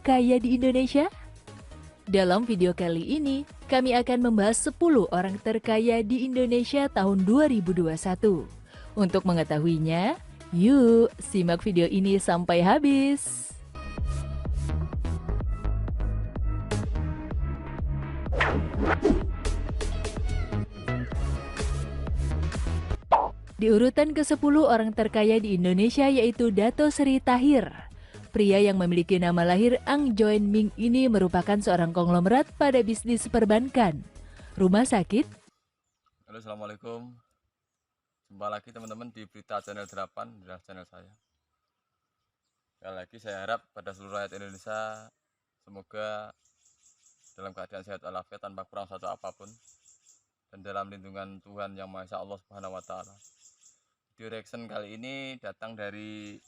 terkaya di Indonesia? Dalam video kali ini, kami akan membahas 10 orang terkaya di Indonesia tahun 2021. Untuk mengetahuinya, yuk simak video ini sampai habis. Di urutan ke-10 orang terkaya di Indonesia yaitu Dato Sri Tahir. Pria yang memiliki nama lahir Ang Joen Ming ini merupakan seorang konglomerat pada bisnis perbankan, rumah sakit. Halo, assalamualaikum. Jumpa lagi teman-teman di berita channel 8, adalah channel saya. Sekali lagi saya harap pada seluruh rakyat Indonesia semoga dalam keadaan sehat walafiat tanpa kurang satu apapun dan dalam lindungan Tuhan Yang Maha Esa Allah Subhanahu wa taala. Video reaction kali ini datang dari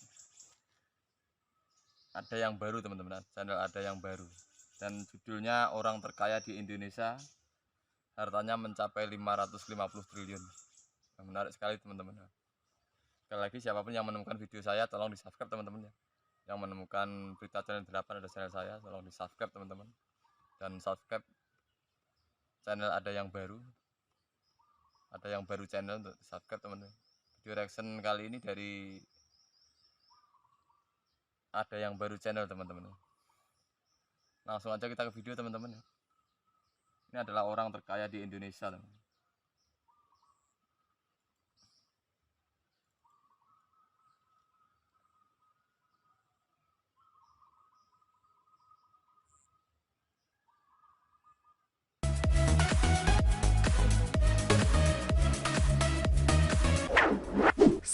Ada Yang Baru, teman-teman, channel Ada Yang Baru, dan judulnya Orang Terkaya di Indonesia hartanya mencapai 550 triliun. Menarik sekali, teman-teman. Sekali lagi, siapapun yang menemukan video saya tolong di subscribe, teman-teman ya. Yang menemukan berita channel 8 ada channel saya, tolong di subscribe, teman-teman, dan subscribe channel Ada Yang Baru, Ada Yang Baru channel untuk di subscribe, teman-teman. Video reaction kali ini dari Ada Yang Baru channel, teman-teman. Langsung aja kita ke video, teman-teman. Ini adalah orang terkaya di Indonesia, teman-teman.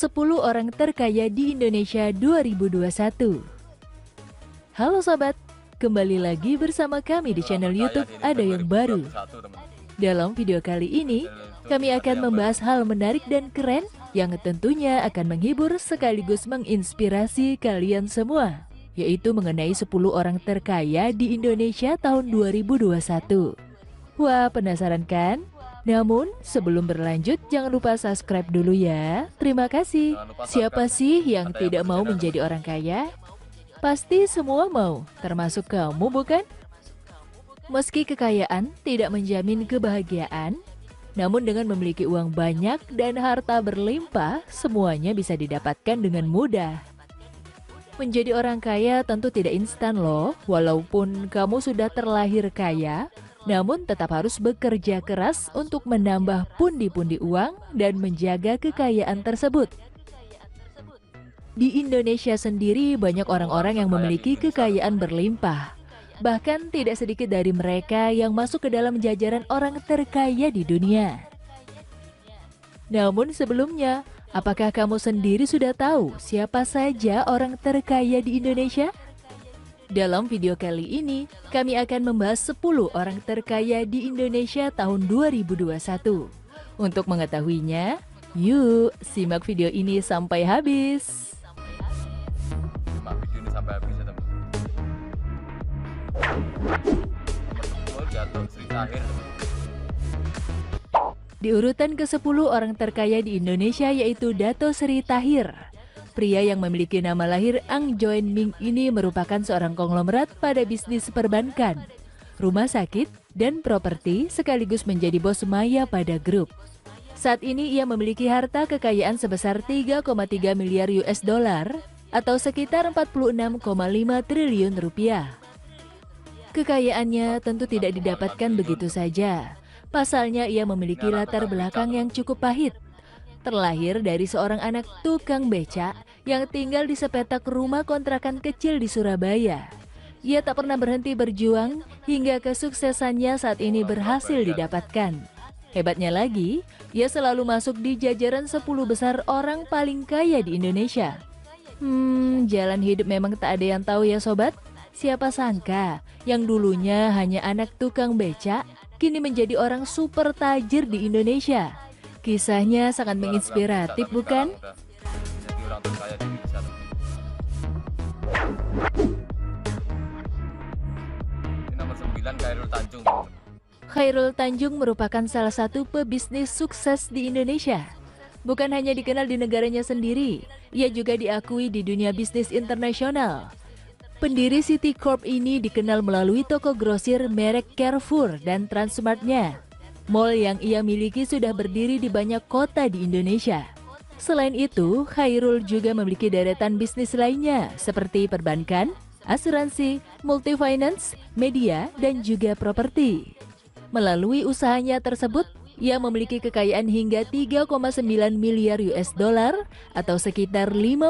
Sepuluh orang terkaya di Indonesia 2021. Halo sobat, kembali lagi bersama kami di channel YouTube Ada Yang Baru. Dalam video kali ini, kami akan membahas hal menarik dan keren yang tentunya akan menghibur sekaligus menginspirasi kalian semua, yaitu mengenai 10 orang terkaya di Indonesia tahun 2021. Wah, penasaran kan? Namun, sebelum berlanjut, jangan lupa subscribe dulu ya. Terima kasih. Siapa sih yang tidak mau menjadi orang kaya? Pasti semua mau, termasuk kamu, bukan? Meski kekayaan tidak menjamin kebahagiaan, namun dengan memiliki uang banyak dan harta berlimpah, semuanya bisa didapatkan dengan mudah. Menjadi orang kaya tentu tidak instan loh, walaupun kamu sudah terlahir kaya, namun tetap harus bekerja keras untuk menambah pundi-pundi uang dan menjaga kekayaan tersebut. Di Indonesia sendiri banyak orang-orang yang memiliki kekayaan berlimpah. Bahkan tidak sedikit dari mereka yang masuk ke dalam jajaran orang terkaya di dunia. Namun sebelumnya, apakah kamu sendiri sudah tahu siapa saja orang terkaya di Indonesia? Dalam video kali ini, kami akan membahas 10 orang terkaya di Indonesia tahun 2021. Untuk mengetahuinya, yuk simak video ini sampai habis. Simak video ini sampai habis ya, teman. Nomor 10 Dato Sri Tahir. Di urutan ke-10 orang terkaya di Indonesia yaitu Dato Sri Tahir. Pria yang memiliki nama lahir Ang Joen Ming ini merupakan seorang konglomerat pada bisnis perbankan, rumah sakit, dan properti sekaligus menjadi bos Maya pada grup. Saat ini ia memiliki harta kekayaan sebesar 3,3 miliar US dollar atau sekitar 46,5 triliun rupiah. Kekayaannya tentu tidak didapatkan begitu saja. Pasalnya ia memiliki latar belakang yang cukup pahit. Terlahir dari seorang anak tukang becak yang tinggal di sepetak rumah kontrakan kecil di Surabaya. Ia tak pernah berhenti berjuang hingga kesuksesannya saat ini berhasil didapatkan. Hebatnya lagi, ia selalu masuk di jajaran 10 besar orang paling kaya di Indonesia. Jalan hidup memang tak ada yang tahu ya sobat. Siapa sangka yang dulunya hanya anak tukang becak, kini menjadi orang super tajir di Indonesia. Kisahnya sangat menginspiratif, bukan? Jadi orang terkaya di Indonesia. Ini nomor 9 Khairul Tanjung, teman-teman. Khairul Tanjung merupakan salah satu pebisnis sukses di Indonesia. Bukan hanya dikenal di negaranya sendiri, ia juga diakui di dunia bisnis internasional. Pendiri City Corp ini dikenal melalui toko grosir merek Carrefour dan Transmartnya. Mall yang ia miliki sudah berdiri di banyak kota di Indonesia. Selain itu, Khairul juga memiliki deretan bisnis lainnya seperti perbankan, asuransi, multifinance, media, dan juga properti. Melalui usahanya tersebut, ia memiliki kekayaan hingga 3,9 miliar US dollar atau sekitar 55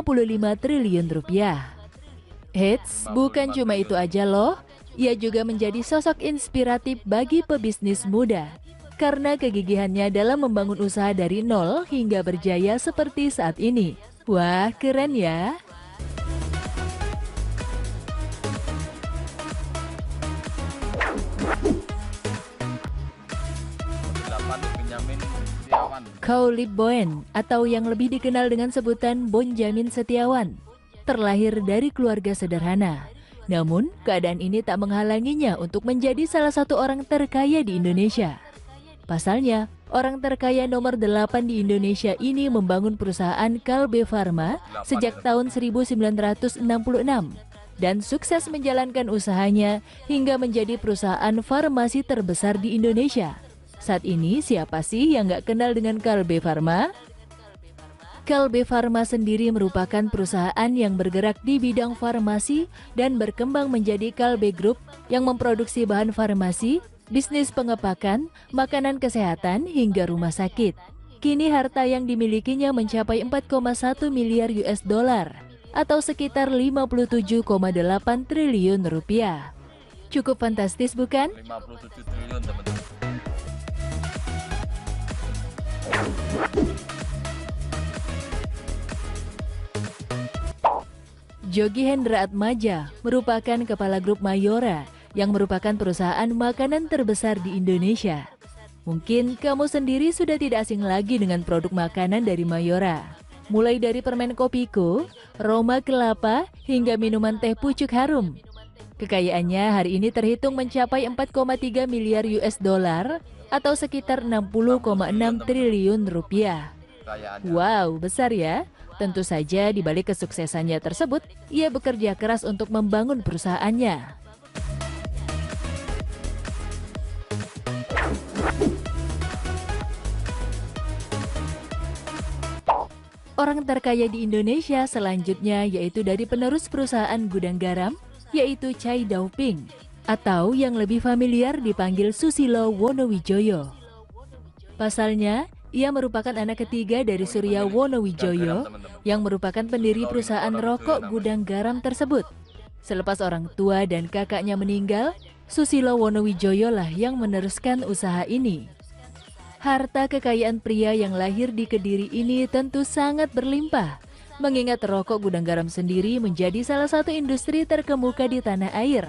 triliun rupiah. Eits, bukan cuma itu aja loh, ia juga menjadi sosok inspiratif bagi pebisnis muda karena kegigihannya dalam membangun usaha dari nol hingga berjaya seperti saat ini. Wah, keren ya! Khaulib Boen atau yang lebih dikenal dengan sebutan Bonjamin Setiawan terlahir dari keluarga sederhana. Namun, keadaan ini tak menghalanginya untuk menjadi salah satu orang terkaya di Indonesia. Pasalnya, orang terkaya nomor 8 di Indonesia ini membangun perusahaan Kalbe Farma sejak tahun 1966 dan sukses menjalankan usahanya hingga menjadi perusahaan farmasi terbesar di Indonesia. Saat ini, siapa sih yang nggak kenal dengan Kalbe Farma? Kalbe Farma sendiri merupakan perusahaan yang bergerak di bidang farmasi dan berkembang menjadi Kalbe Group yang memproduksi bahan farmasi, bisnis pengepakan, makanan kesehatan, hingga rumah sakit. Kini harta yang dimilikinya mencapai 4,1 miliar US dollar atau sekitar 57,8 triliun rupiah. Cukup fantastis bukan? 57 triliun teman-teman. Jogi Hendra Atmaja merupakan kepala grup Mayora yang merupakan perusahaan makanan terbesar di Indonesia. Mungkin kamu sendiri sudah tidak asing lagi dengan produk makanan dari Mayora. Mulai dari permen Kopiko, Roma kelapa, hingga minuman teh pucuk harum. Kekayaannya hari ini terhitung mencapai 4,3 miliar US dollar atau sekitar 60,6 triliun rupiah. Wow, besar ya? Tentu saja di balik kesuksesannya tersebut, ia bekerja keras untuk membangun perusahaannya. Orang terkaya di Indonesia selanjutnya yaitu dari penerus perusahaan gudang garam, yaitu Chai Daoping, atau yang lebih familiar dipanggil Susilo Wonowijoyo. Pasalnya, ia merupakan anak ketiga dari Surya Wonowijoyo yang merupakan pendiri perusahaan rokok gudang garam tersebut. Selepas orang tua dan kakaknya meninggal, Susilo Wonowijoyo lah yang meneruskan usaha ini. Harta kekayaan pria yang lahir di Kediri ini tentu sangat berlimpah, mengingat rokok gudang garam sendiri menjadi salah satu industri terkemuka di tanah air.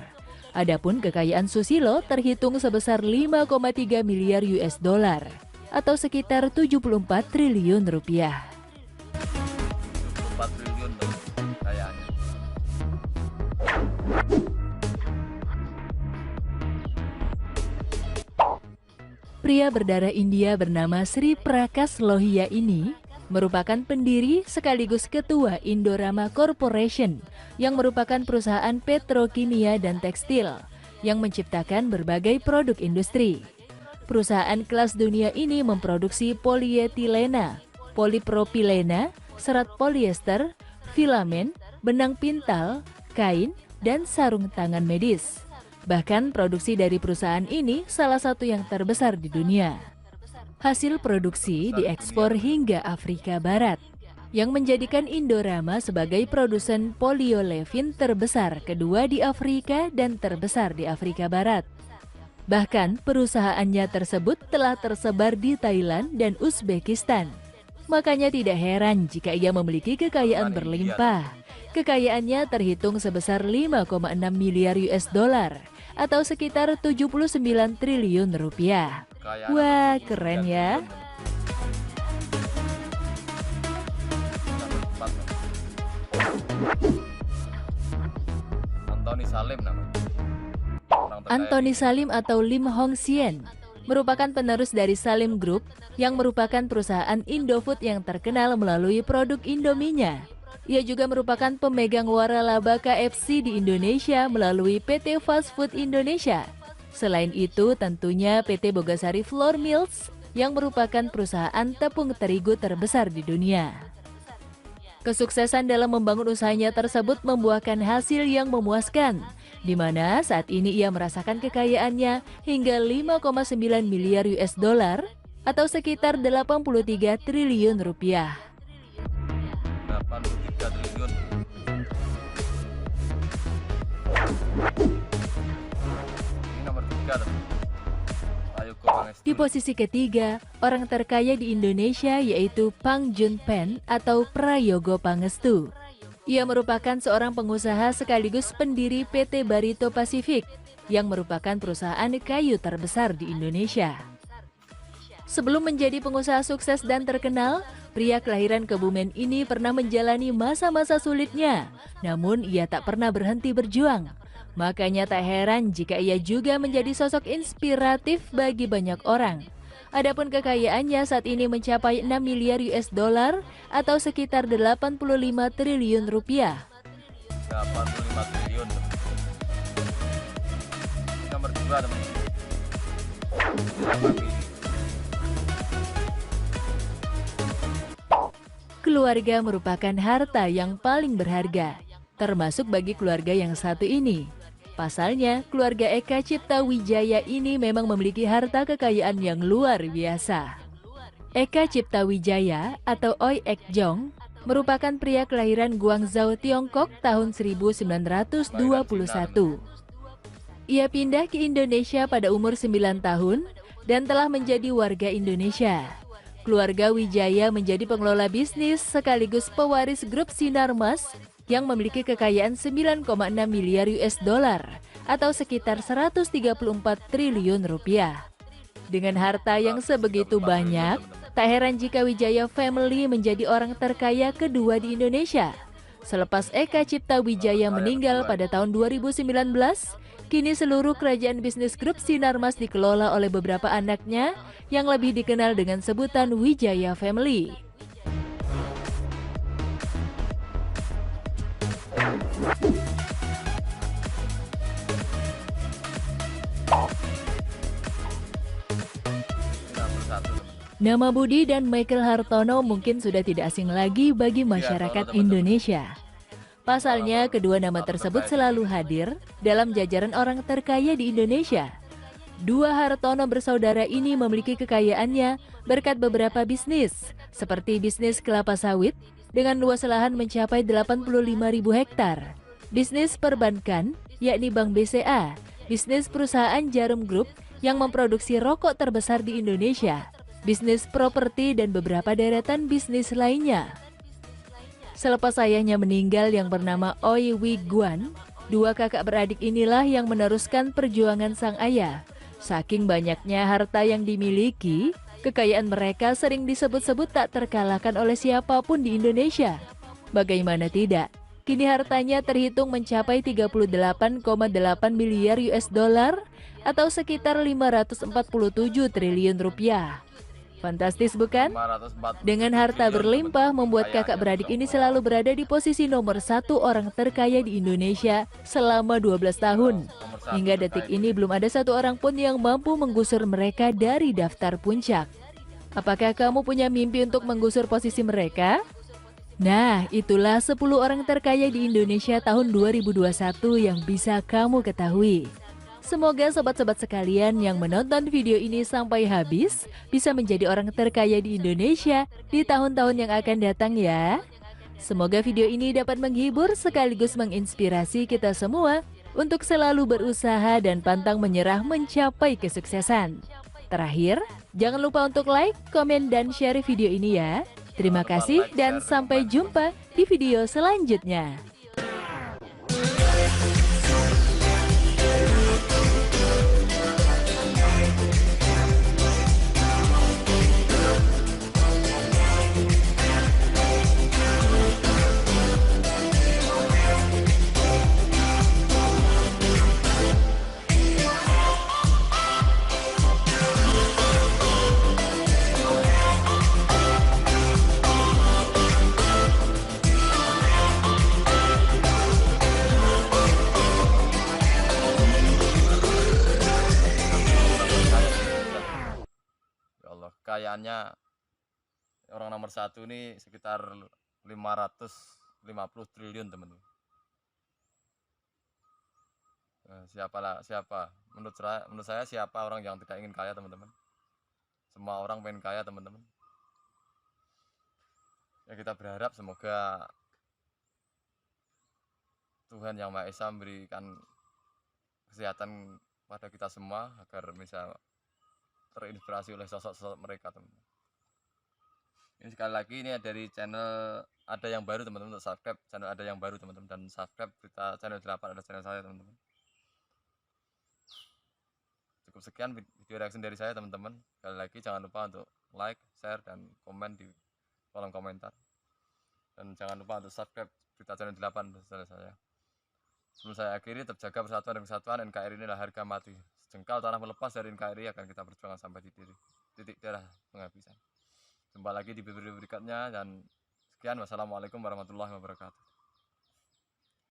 Adapun kekayaan Susilo terhitung sebesar 5,3 miliar US dollar atau sekitar 74 triliun rupiah. 74 triliun kayaknya. Pria berdarah India bernama Sri Prakash Lohia ini merupakan pendiri sekaligus ketua Indorama Corporation yang merupakan perusahaan petrokimia dan tekstil yang menciptakan berbagai produk industri. Perusahaan kelas dunia ini memproduksi polietilena, polipropilena, serat polyester, filamen, benang pintal, kain, dan sarung tangan medis. Bahkan produksi dari perusahaan ini salah satu yang terbesar di dunia. Hasil produksi diekspor hingga Afrika Barat, yang menjadikan Indorama sebagai produsen polyolefin terbesar kedua di Afrika dan terbesar di Afrika Barat. Bahkan perusahaannya tersebut telah tersebar di Thailand dan Uzbekistan. Makanya tidak heran jika ia memiliki kekayaan berlimpah. Kekayaannya terhitung sebesar 5,6 miliar US dollar atau sekitar 79 triliun rupiah. Wah, keren ya. Antoni Salim namanya. Antoni Salim atau Lim Hong Sien merupakan penerus dari Salim Group yang merupakan perusahaan Indofood yang terkenal melalui produk Indominya. Ia juga merupakan pemegang waralaba KFC di Indonesia melalui PT Fast Food Indonesia. Selain itu, tentunya PT Bogasari Flour Mills yang merupakan perusahaan tepung terigu terbesar di dunia. Kesuksesan dalam membangun usahanya tersebut membuahkan hasil yang memuaskan, di mana saat ini ia merasakan kekayaannya hingga 5,9 miliar US dollar atau sekitar 83 triliun rupiah. 83 triliun. Ini nomor 3 teman. Di posisi ketiga, orang terkaya di Indonesia yaitu Pang Jun Pen atau Prayogo Pangestu. Ia merupakan seorang pengusaha sekaligus pendiri PT Barito Pacific yang merupakan perusahaan kayu terbesar di Indonesia. Sebelum menjadi pengusaha sukses dan terkenal, pria kelahiran Kebumen ini pernah menjalani masa-masa sulitnya, namun ia tak pernah berhenti berjuang. Makanya tak heran jika ia juga menjadi sosok inspiratif bagi banyak orang. Adapun kekayaannya saat ini mencapai 6 miliar US dollar atau sekitar 85 triliun rupiah. 85 triliun. Nomor 2 teman. Keluarga merupakan harta yang paling berharga, termasuk bagi keluarga yang satu ini. Pasalnya, keluarga Eka Cipta Wijaya ini memang memiliki harta kekayaan yang luar biasa. Eka Cipta Wijaya atau Oi Ek Jong merupakan pria kelahiran Guangzhou, Tiongkok tahun 1921. Ia pindah ke Indonesia pada umur 9 tahun dan telah menjadi warga Indonesia. Keluarga Wijaya menjadi pengelola bisnis sekaligus pewaris grup Sinarmas yang memiliki kekayaan 9,6 miliar US dollar atau sekitar 134 triliun rupiah. Dengan harta yang sebegitu banyak, tak heran jika Wijaya Family menjadi orang terkaya kedua di Indonesia. Selepas Eka Cipta Wijaya meninggal pada tahun 2019, kini seluruh kerajaan bisnis grup Sinarmas dikelola oleh beberapa anaknya yang lebih dikenal dengan sebutan Wijaya Family. Nama Budi dan Michael Hartono mungkin sudah tidak asing lagi bagi masyarakat Indonesia. Pasalnya, kedua nama tersebut selalu hadir dalam jajaran orang terkaya di Indonesia. Dua Hartono bersaudara ini memiliki kekayaannya berkat beberapa bisnis, seperti bisnis kelapa sawit dengan luas lahan mencapai 85.000 hektar, bisnis perbankan, yakni Bank BCA, bisnis perusahaan Jarum Group yang memproduksi rokok terbesar di Indonesia, bisnis properti, dan beberapa deretan bisnis lainnya. Selepas ayahnya meninggal yang bernama Oi Wee Guan, dua kakak beradik inilah yang meneruskan perjuangan sang ayah. Saking banyaknya harta yang dimiliki, kekayaan mereka sering disebut-sebut tak terkalahkan oleh siapapun di Indonesia. Bagaimana tidak? Kini hartanya terhitung mencapai 38,8 miliar US dollar atau sekitar 547 triliun rupiah. Fantastis bukan? Dengan harta berlimpah membuat kakak beradik ini selalu berada di posisi nomor 1 orang terkaya di Indonesia selama 12 tahun. Hingga detik ini belum ada satu orang pun yang mampu menggusur mereka dari daftar puncak. Apakah kamu punya mimpi untuk menggusur posisi mereka? Nah, itulah 10 orang terkaya di Indonesia tahun 2021 yang bisa kamu ketahui. Semoga sobat-sobat sekalian yang menonton video ini sampai habis bisa menjadi orang terkaya di Indonesia di tahun-tahun yang akan datang ya. Semoga video ini dapat menghibur sekaligus menginspirasi kita semua untuk selalu berusaha dan pantang menyerah mencapai kesuksesan. Terakhir, jangan lupa untuk like, komen, dan share video ini ya. Terima kasih dan sampai jumpa di video selanjutnya. kekayaannya orang nomor satu ini sekitar 550 triliun teman-teman. Siapa menurut saya siapa orang yang tidak ingin kaya teman-teman? Semua orang pengen kaya teman-teman. Ya kita berharap semoga Tuhan Yang Maha Esa memberikan kesehatan pada kita semua agar bisa terinspirasi oleh sosok-sosok mereka teman-teman. Ini sekali lagi ini dari channel ada yang baru teman-teman, untuk subscribe channel ada yang baru teman-teman, dan subscribe berita channel 8 ada channel saya teman-teman. Cukup sekian video reaction dari saya teman-teman. Sekali lagi jangan lupa untuk like, share, dan komen di kolom komentar. Dan jangan lupa untuk subscribe berita channel 8 channel saya. Sebelum saya akhiri, tetap jaga persatuan dan kesatuan. NKRI inilah harga mati. Sejengkal tanah melepas dari NKRI akan kita perjuangkan sampai di titik darah penghabisan. Jumpa lagi di video berikutnya, dan sekian. Wassalamualaikum warahmatullahi wabarakatuh.